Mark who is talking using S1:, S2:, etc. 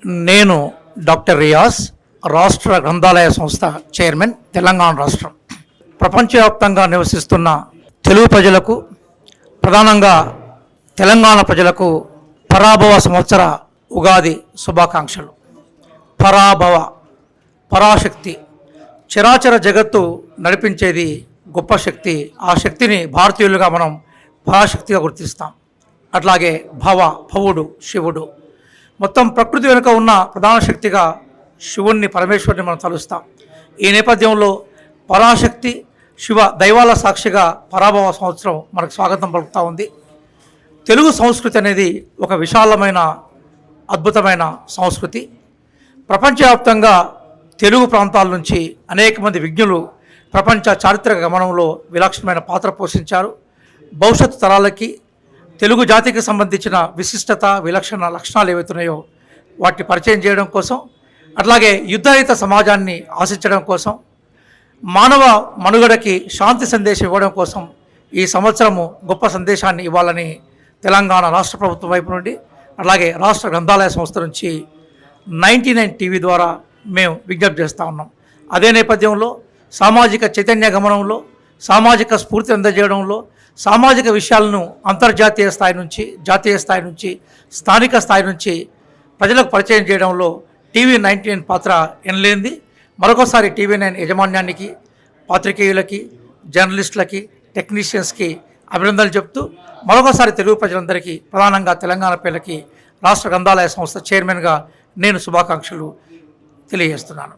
S1: నేను డాక్టర్ రియాజ్, రాష్ట్ర గ్రంథాలయ సంస్థ చైర్మన్, తెలంగాణ రాష్ట్రం. ప్రపంచవ్యాప్తంగా నివసిస్తున్న తెలుగు ప్రజలకు, ప్రధానంగా తెలంగాణ ప్రజలకు పరాభవ సంవత్సర ఉగాది శుభాకాంక్షలు. పరాభవ, పరాశక్తి, చరాచర జగత్తు నడిపించేది గొప్ప శక్తి. ఆ శక్తిని భారతీయులుగా మనం పరాశక్తిగా గుర్తిస్తాం. అట్లాగే భవుడు, శివుడు, మొత్తం ప్రకృతి వెనుక ఉన్న ప్రధాన శక్తిగా శివుణ్ణి, పరమేశ్వరుని మనం తలుస్తాం. ఈ నేపథ్యంలో పరాశక్తి, శివ దైవాల సాక్షిగా పరాభవ సంవత్సరం మనకు స్వాగతం పలుకుతూ ఉంది. తెలుగు సంస్కృతి అనేది ఒక విశాలమైన, అద్భుతమైన సంస్కృతి. ప్రపంచవ్యాప్తంగా తెలుగు ప్రాంతాల నుంచి అనేక మంది విజ్ఞులు ప్రపంచ చారిత్రక గమనంలో విలక్షణమైన పాత్ర పోషించారు. భవిష్యత్తు తరాలకి తెలుగు జాతికి సంబంధించిన విశిష్టత, విలక్షణ లక్షణాలు ఏవైతున్నాయో వాటిని పరిచయం చేయడం కోసం, అట్లాగే యుద్ధరహిత సమాజాన్ని ఆశించడం కోసం, మానవ మనుగడకి శాంతి సందేశం ఇవ్వడం కోసం ఈ సంవత్సరము గొప్ప సందేశాన్ని ఇవ్వాలని తెలంగాణ రాష్ట్ర ప్రభుత్వం వైపు నుండి, అలాగే రాష్ట్ర గ్రంథాలయ సంస్థ నుంచి 99 టీవీ ద్వారా మేము విజ్ఞప్తి చేస్తూ ఉన్నాం. అదే నేపథ్యంలో సామాజిక చైతన్య గమనంలో, సామాజిక స్ఫూర్తి అందజేయడంలో, సామాజిక విషయాలను అంతర్జాతీయ స్థాయి నుంచి, జాతీయ స్థాయి నుంచి, స్థానిక స్థాయి నుంచి ప్రజలకు పరిచయం చేయడంలో TV99 పాత్ర ఎనలేనిది. మరొకసారి TV9 యాజమాన్యానికి, పాత్రికేయులకి, జర్నలిస్టులకి, టెక్నీషియన్స్కి అభినందనలు చెప్తూ, మరొకసారి తెలుగు ప్రజలందరికీ, ప్రధానంగా తెలంగాణ ప్రజలకి రాష్ట్ర గ్రంథాలయ సంస్థ చైర్మన్గా నేను శుభాకాంక్షలు తెలియజేస్తున్నాను.